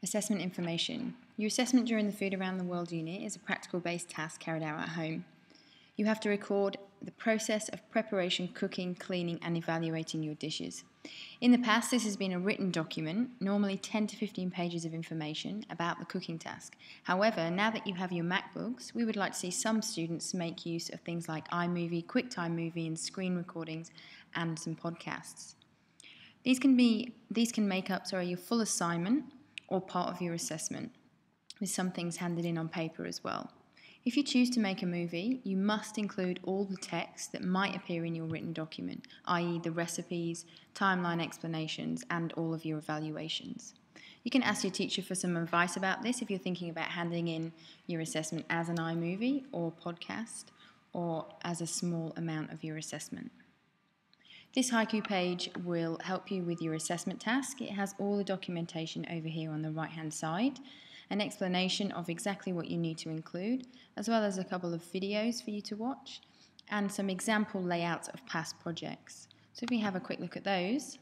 Assessment information. Your assessment during the Food Around the World unit is a practical-based task carried out at home. You have to record the process of preparation, cooking, cleaning and evaluating your dishes. In the past, this has been a written document, normally 10 to 15 pages of information about the cooking task. However, now that you have your MacBooks, we would like to see some students make use of things like iMovie, QuickTime Movie and screen recordings and some podcasts. These can make up your full assignment or part of your assessment, with some things handed in on paper as well. If you choose to make a movie, you must include all the text that might appear in your written document, i.e. the recipes, timeline explanations, and all of your evaluations. You can ask your teacher for some advice about this if you're thinking about handing in your assessment as an iMovie or podcast, or as a small amount of your assessment. This Haiku page will help you with your assessment task. It has all the documentation over here on the right hand side, an explanation of exactly what you need to include, as well as a couple of videos for you to watch, and some example layouts of past projects. So if we have a quick look at those,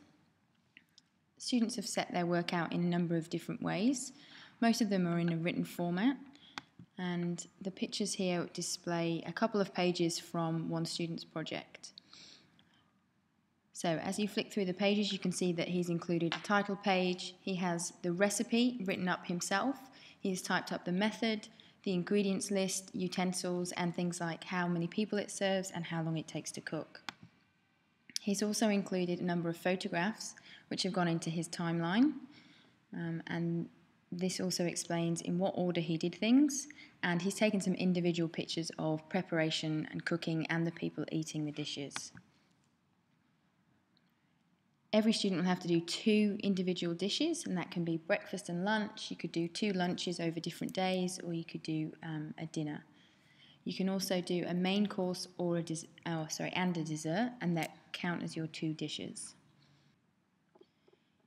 students have set their work out in a number of different ways. Most of them are in a written format, and the pictures here display a couple of pages from one student's project. So as you flick through the pages, you can see that he's included a title page, he has the recipe written up himself, he's typed up the method, the ingredients list, utensils, and things like how many people it serves and how long it takes to cook. He's also included a number of photographs which have gone into his timeline, and this also explains in what order he did things, and he's taken some individual pictures of preparation and cooking and the people eating the dishes. Every student will have to do 2 individual dishes, and that can be breakfast and lunch. You could do 2 lunches over different days, or you could do a dinner. You can also do a main course or a dessert, and that count as your 2 dishes.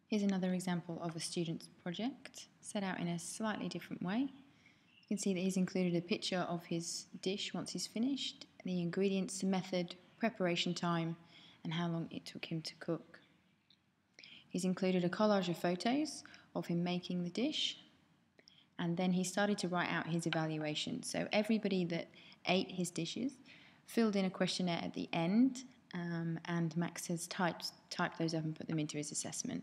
Here's another example of a student's project set out in a slightly different way. You can see that he's included a picture of his dish once he's finished, the ingredients, the method, preparation time, and how long it took him to cook. He's included a collage of photos of him making the dish, and then he started to write out his evaluation. So everybody that ate his dishes filled in a questionnaire at the end, and Max has typed those up and put them into his assessment.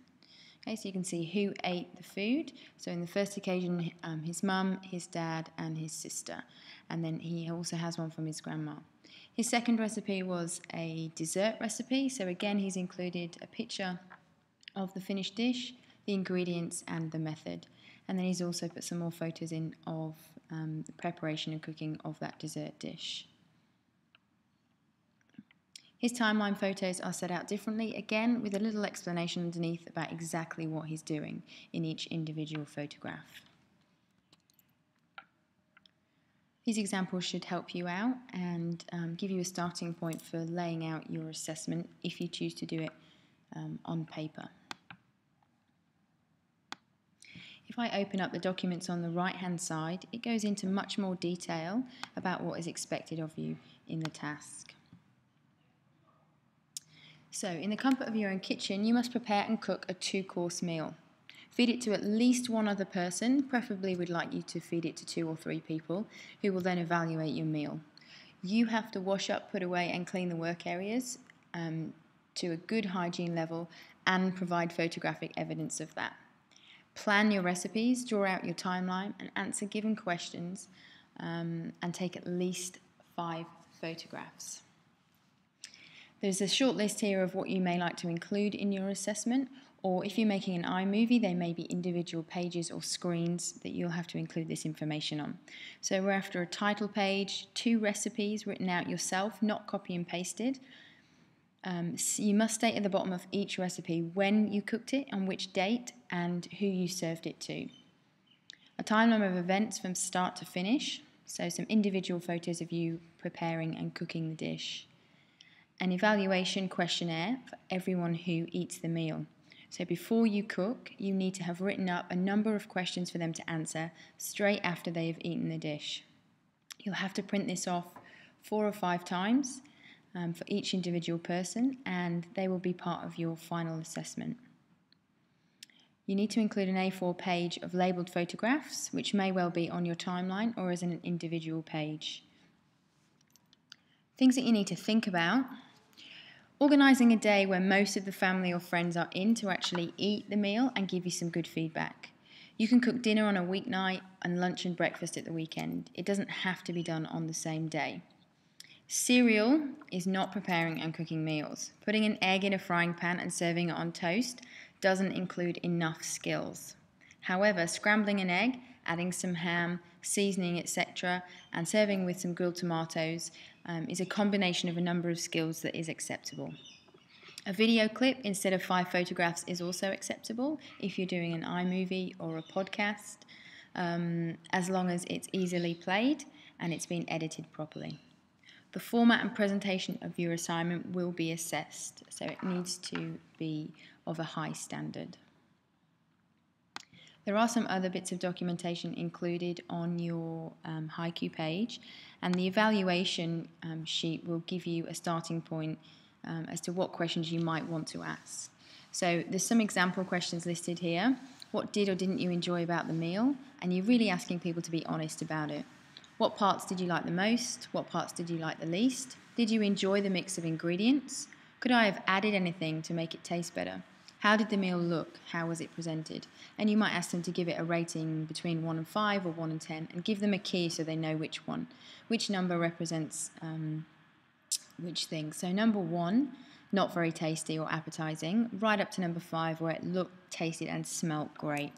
Okay, so you can see who ate the food. So in the first occasion, his mum, his dad, and his sister, and then he also has one from his grandma. His second recipe was a dessert recipe, so again he's included a picture of the finished dish, the ingredients and the method, and then he's also put some more photos in of the preparation and cooking of that dessert dish. His timeline photos are set out differently, again with a little explanation underneath about exactly what he's doing in each individual photograph. These examples should help you out and give you a starting point for laying out your assessment if you choose to do it on paper. If I open up the documents on the right hand side, it goes into much more detail about what is expected of you in the task. So in the comfort of your own kitchen, you must prepare and cook a 2-course meal. Feed it to at least 1 other person, preferably we'd like you to feed it to 2 or 3 people, who will then evaluate your meal. You have to wash up, put away and clean the work areas to a good hygiene level and provide photographic evidence of that. Plan your recipes, draw out your timeline and answer given questions, and take at least 5 photographs. There's a short list here of what you may like to include in your assessment, or if you're making an iMovie, there may be individual pages or screens that you'll have to include this information on. So we're after a title page, 2 recipes written out yourself, not copy and pasted. You must state at the bottom of each recipe when you cooked it, on which date, and who you served it to. A timeline of events from start to finish, so some individual photos of you preparing and cooking the dish. An evaluation questionnaire for everyone who eats the meal. So before you cook, you need to have written up a number of questions for them to answer straight after they have eaten the dish. You'll have to print this off 4 or 5 times for each individual person, and they will be part of your final assessment. You need to include an A4 page of labelled photographs, which may well be on your timeline or as an individual page. Things that you need to think about. Organising a day where most of the family or friends are in to actually eat the meal and give you some good feedback. You can cook dinner on a weeknight and lunch and breakfast at the weekend. It doesn't have to be done on the same day. Cereal is not preparing and cooking meals. Putting an egg in a frying pan and serving it on toast doesn't include enough skills. However, scrambling an egg, adding some ham, seasoning, etc., and serving with some grilled tomatoes is a combination of a number of skills that is acceptable. A video clip instead of 5 photographs is also acceptable if you're doing an iMovie or a podcast, as long as it's easily played and it's been edited properly. The format and presentation of your assignment will be assessed, so it needs to be of a high standard. There are some other bits of documentation included on your HiQ page, and the evaluation sheet will give you a starting point as to what questions you might want to ask. So there's some example questions listed here. What did or didn't you enjoy about the meal? And you're really asking people to be honest about it. What parts did you like the most? What parts did you like the least? Did you enjoy the mix of ingredients? Could I have added anything to make it taste better? How did the meal look? How was it presented? And you might ask them to give it a rating between 1 and 5 or 1 and 10, and give them a key so they know which number represents which thing. So number 1, not very tasty or appetizing, right up to number 5 where it looked, tasted and smelt great.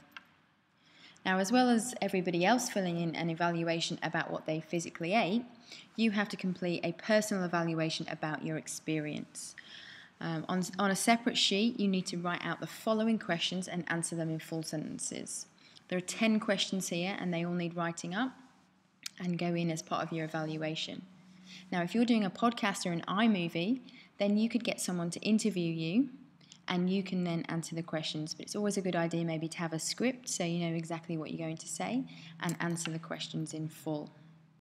Now, as well as everybody else filling in an evaluation about what they physically ate, you have to complete a personal evaluation about your experience. On a separate sheet, you need to write out the following questions and answer them in full sentences. There are 10 questions here, and they all need writing up and go in as part of your evaluation. Now, if you're doing a podcast or an iMovie, then you could get someone to interview you, and you can then answer the questions. But it's always a good idea maybe to have a script so you know exactly what you're going to say and answer the questions in full.